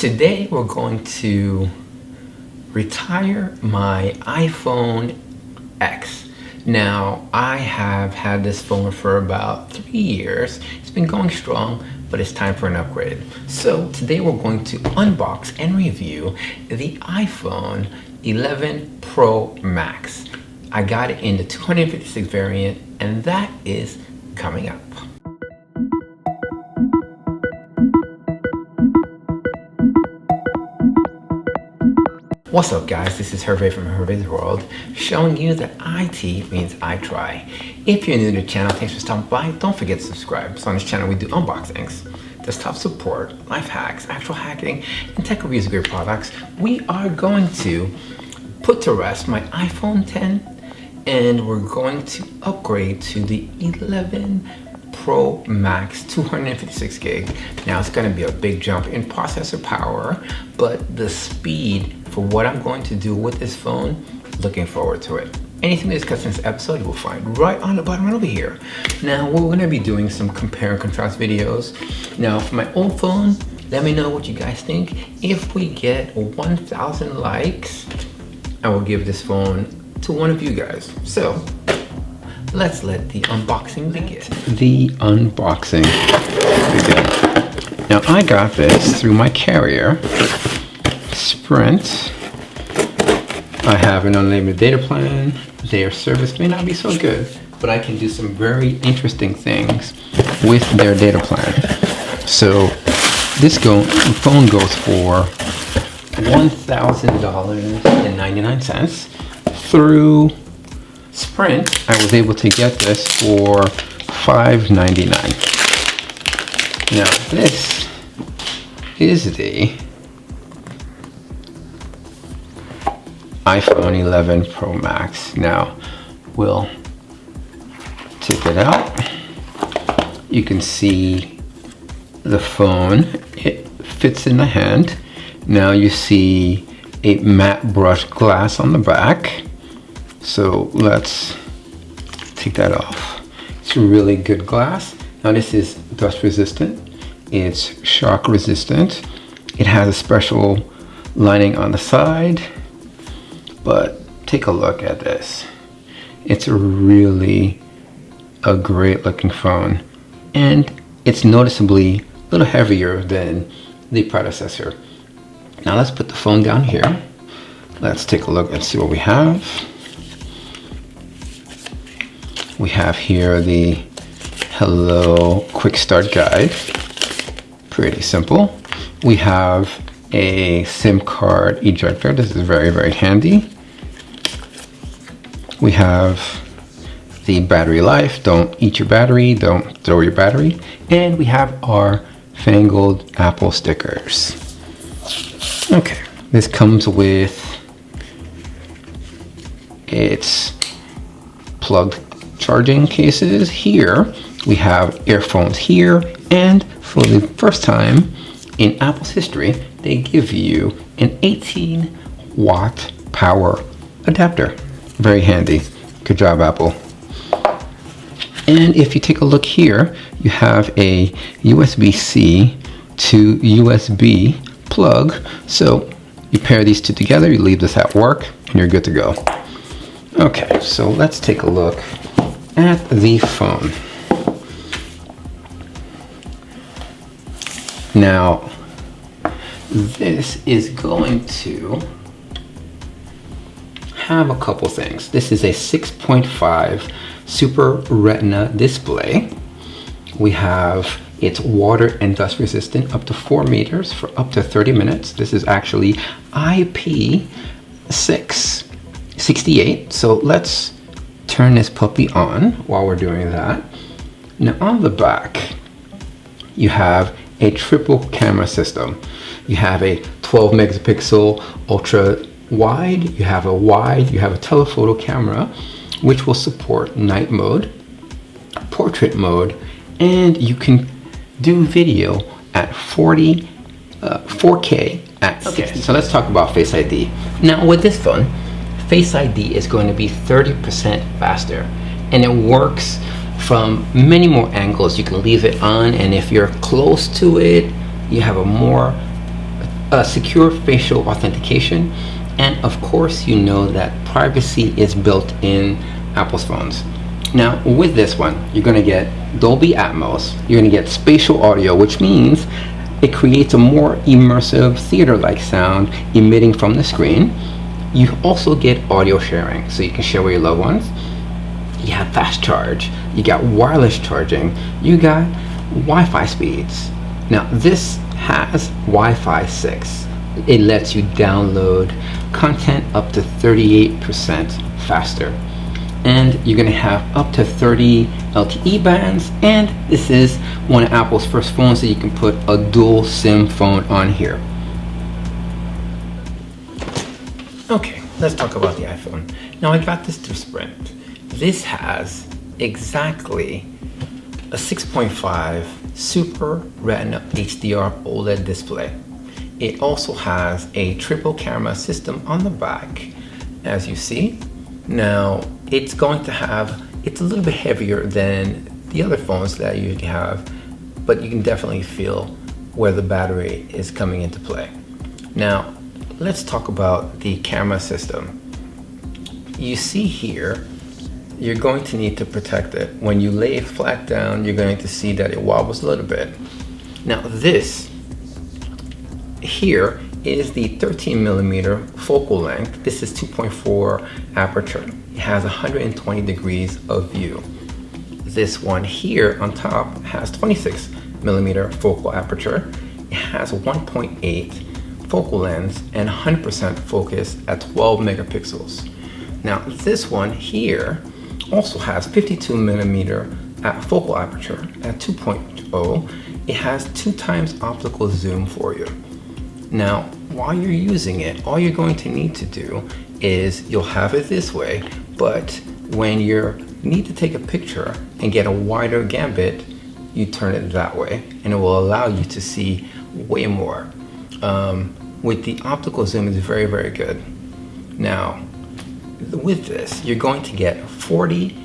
Today we're going to retire my iPhone X. Now, I have had this phone for about 3 years. It's been going strong, but it's time for an upgrade. So today we're going to unbox and review the iPhone 11 Pro Max. I got it in the 256 variant, and that is coming up. What's up guys, this is Hervé from HERVEs WORLD, showing you that IT means I try. If you're new to the channel, thanks for stopping by. Don't forget to subscribe. So on this channel we do unboxings, desktop support, life hacks, actual hacking, and tech reviews of great products. We are going to put to rest my iPhone 10 and we're going to upgrade to the 11 Pro Max 256 gig. Now it's going to be a big jump in processor power, but the speed for what I'm going to do with this phone, looking forward to it. Anything we discussed in this episode you will find right on the bottom right over here. Now we're going to be doing some compare and contrast videos. Now for my old phone, let me know what you guys think. If we get 1,000 likes, I will give this phone to one of you guys. So let's let the unboxing begin. The unboxing begin. Now I got this through my carrier, Sprint. I have an unlimited data plan. Their service may not be so good, but I can do some very interesting things with their data plan. So this phone goes for $1,000.99. Through Sprint, I was able to get this for $599. Now this is the iPhone 11 Pro Max. Now we'll take it out. You can see the phone. It fits in the hand. Now you see a matte brushed glass on the back. So let's take that off. It's really good glass. Now this is dust resistant. It's shock resistant. It has a special lining on the side. But take a look at this. It's really a great looking phone, and it's noticeably a little heavier than the predecessor. Now let's put the phone down here. Let's take a look and see what we have. We have here the Hello Quick Start Guide. Pretty simple. We have a SIM card ejector. This is very, very handy. We have the battery life. Don't eat your battery, don't throw your battery. And we have our fangled Apple stickers. Okay, this comes with its plugged charging cases. Here we have earphones here, and for the first time in Apple's history, they give you an 18-watt power adapter. Very handy. Good job, Apple. And if you take a look here, you have a USB-C to USB plug. So you pair these two together, you leave this at work, and you're good to go. Okay, so let's take a look at the phone. Now, this is going to have a couple things. This is a 6.5 Super Retina display. We have it's water and dust resistant up to 4 meters for up to 30 minutes. This is actually IP68. So let's turn this puppy on while we're doing that. Now on the back, you have a triple camera system. You have a 12 megapixel ultra wide, you have a telephoto camera, which will support night mode, portrait mode, and you can do video at 4K at 60. So let's talk about Face ID. Now with this phone, Face ID is going to be 30% faster, and it works from many more angles. You can leave it on, and if you're close to it, you have a more secure facial authentication, and of course you know that privacy is built in Apple's phones. Now with this one, you're going to get Dolby Atmos, you're going to get spatial audio, which means it creates a more immersive theater-like sound emitting from the screen. You also get audio sharing, so you can share with your loved ones. You have fast charge, you got wireless charging, you got Wi-Fi speeds. Now this has Wi-Fi 6. It lets you download content up to 38% faster. And you're going to have up to 30 LTE bands, and this is one of Apple's first phones that you can put a dual SIM phone on here. Okay, let's talk about the iPhone. Now I got this through Sprint. This has exactly a 6.5 Super Retina XDR OLED display. It also has a triple camera system on the back, as you see. Now it's going to have, it's a little bit heavier than the other phones that you have, but you can definitely feel where the battery is coming into play. Now let's talk about the camera system. You see here, you're going to need to protect it. When you lay it flat down, you're going to see that it wobbles a little bit. Now this here is the 13mm focal length. This is 2.4 aperture. It has 120 degrees of view. This one here on top has 26mm focal aperture. It has 1.8 focal length and 100% focus at 12 megapixels. Now this one here also has 52mm focal aperture at 2.0. It has 2 times optical zoom for you. Now, while you're using it, all you're going to need to do is you'll have it this way, but when you need to take a picture and get a wider gambit, you turn it that way, and it will allow you to see way more. With the optical zoom, it's very, very good. Now, with this, you're going to get 4K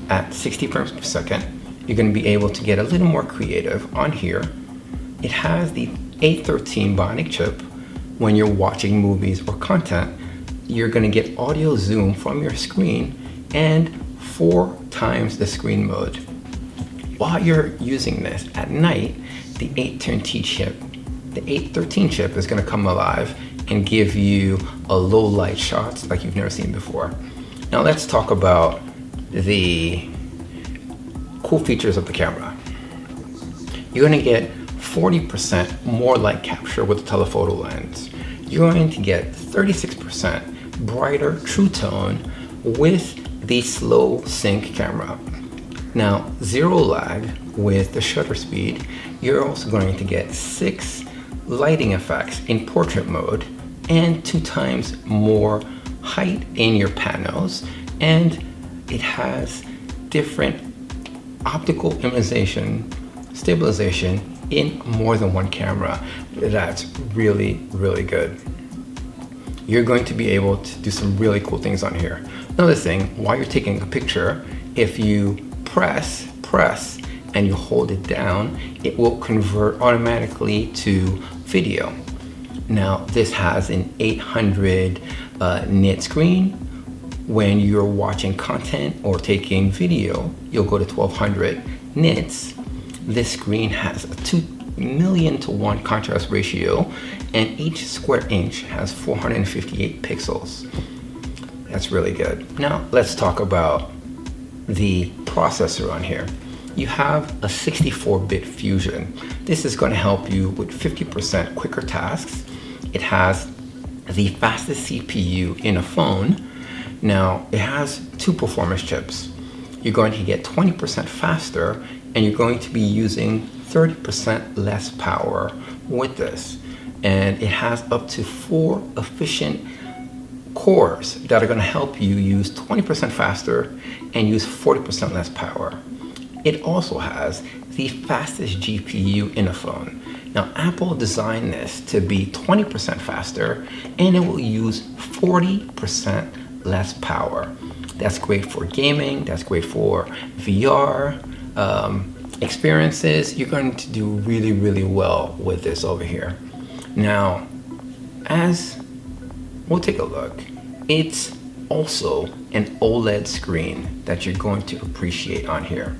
at 60 frames per second. You're going to be able to get a little more creative on here. It has the A13 Bionic chip. When you're watching movies or content, you're going to get audio zoom from your screen and 4 times the screen mode. While you're using this at night, the A13 chip is going to come alive and give you a low light shots like you've never seen before. Now let's talk about the cool features of the camera. You're going to get 40% more light capture with the telephoto lens. You're going to get 36% brighter true tone with the slow sync camera. Now, 0 lag with the shutter speed. You're also going to get 6 lighting effects in portrait mode and 2 times more height in your panels, and it has different optical stabilization in more than one camera. That's really, really good. You're going to be able to do some really cool things on here. Another thing, while you're taking a picture, if you press and you hold it down, it will convert automatically to video. Now this has an 800 nit screen. When you're watching content or taking video, you'll go to 1200 nits. This screen has a 2,000,000:1 contrast ratio, and each square inch has 458 pixels. That's really good. Now let's talk about the processor on here. You have a 64-bit Fusion. This is going to help you with 50% quicker tasks. It has the fastest CPU in a phone. Now it has 2 performance chips. You're going to get 20% faster, and you're going to be using 30% less power with this. And it has up to 4 efficient cores that are going to help you use 20% faster and use 40% less power. It also has the fastest GPU in a phone. Now Apple designed this to be 20% faster, and it will use 40% less power. That's great for gaming, that's great for VR. Experiences, you're going to do really, really well with this over here. Now, as we'll take a look, it's also an OLED screen that you're going to appreciate on here.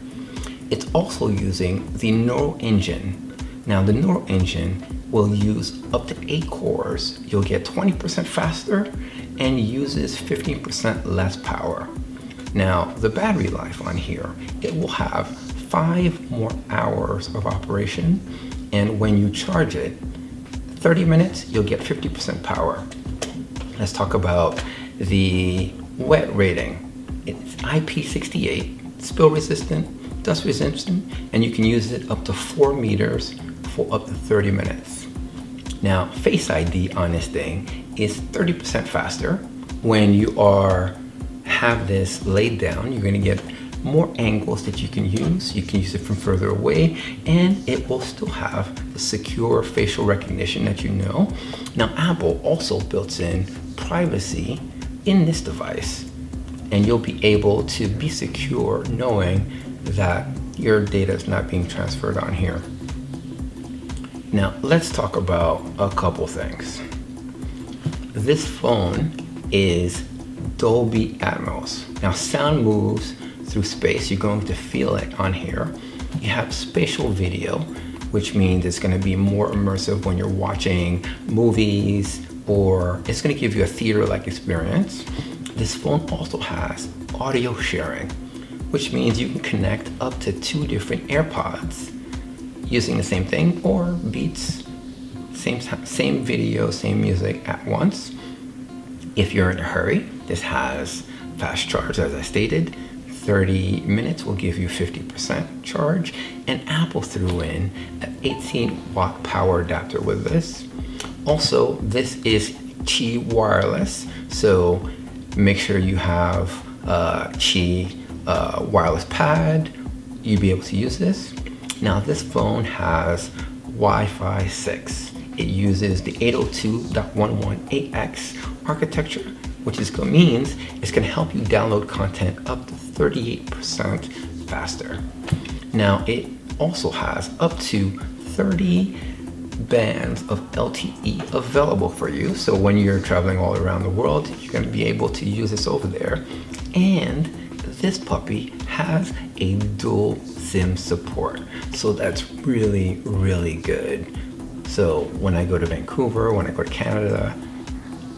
It's also using the Neural Engine. Now, the Neural Engine will use up to 8 cores. You'll get 20% faster and uses 15% less power. Now, the battery life on here, it will have 5 more hours of operation, and when you charge it, 30 minutes, you'll get 50% power. Let's talk about the wet rating. It's IP68, spill resistant, dust resistant, and you can use it up to 4 meters for up to 30 minutes. Now, Face ID on this thing is 30% faster. When you have this laid down, you're gonna get more angles that you can use. You can use it from further away, and it will still have the secure facial recognition that you know. Now, Apple also built in privacy in this device, and you'll be able to be secure knowing that your data is not being transferred on here. Now, let's talk about a couple things. This phone is Dolby Atmos. Now, sound moves through space. You're going to feel it on here. You have spatial video, which means it's going to be more immersive when you're watching movies, or it's going to give you a theater-like experience. This phone also has audio sharing, which means you can connect up to 2 different AirPods using the same thing, or Beats, same video, same music at once. If you're in a hurry, this has fast charge, as I stated. 30 minutes will give you 50% charge, and Apple threw in an 18-watt power adapter with this. Also, this is Qi wireless, so make sure you have Qi wireless pad. You'll be able to use this. Now, this phone has Wi-Fi 6. It uses the 802.11ax architecture, which means it's going to help you download content up to 38% faster. Now, it also has up to 30 bands of LTE available for you. So when you're traveling all around the world, you're going to be able to use this over there. And this puppy has a dual SIM support. So that's really, really good. So when I go to Vancouver, when I go to Canada,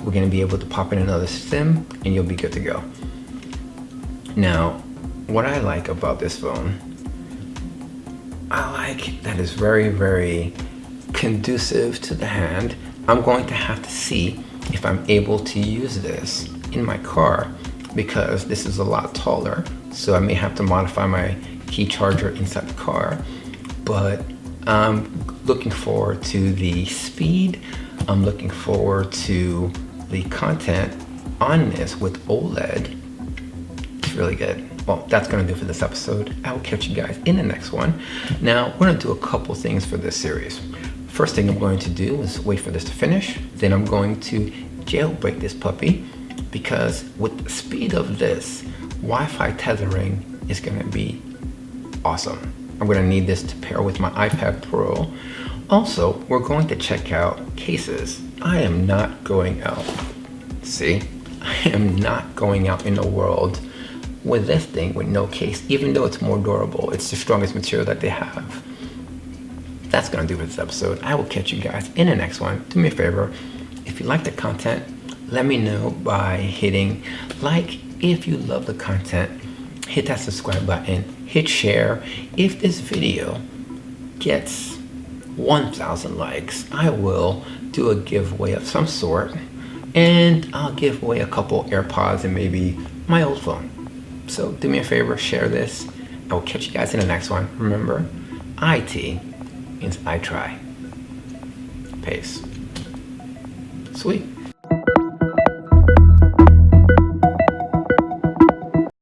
we're going to be able to pop in another SIM and you'll be good to go. Now, what I like about this phone, I like that it's very, very conducive to the hand. I'm going to have to see if I'm able to use this in my car, because this is a lot taller, so I may have to modify my key charger inside the car. But I'm looking forward to the speed. I'm looking forward to the content on this with OLED. It's really good. Well, that's gonna do for this episode. I will catch you guys in the next one. Now, we're gonna do a couple things for this series. First thing I'm going to do is wait for this to finish. Then I'm going to jailbreak this puppy, because with the speed of this, Wi-Fi tethering is gonna be awesome. I'm gonna need this to pair with my iPad Pro. Also, we're going to check out cases. I am not going out. See, I am not going out in the world with this thing with no case, even though it's more durable. It's the strongest material that they have. That's gonna do for this episode. I will catch you guys in the next one. Do me a favor, if you like the content, let me know by hitting like. If you love the content, hit that subscribe button, hit share. If this video gets 1,000 likes, I will do a giveaway of some sort, and I'll give away a couple AirPods and maybe my old phone. So do me a favor, share this. I will catch you guys in the next one. Remember, IT means I try. Peace. Sweet.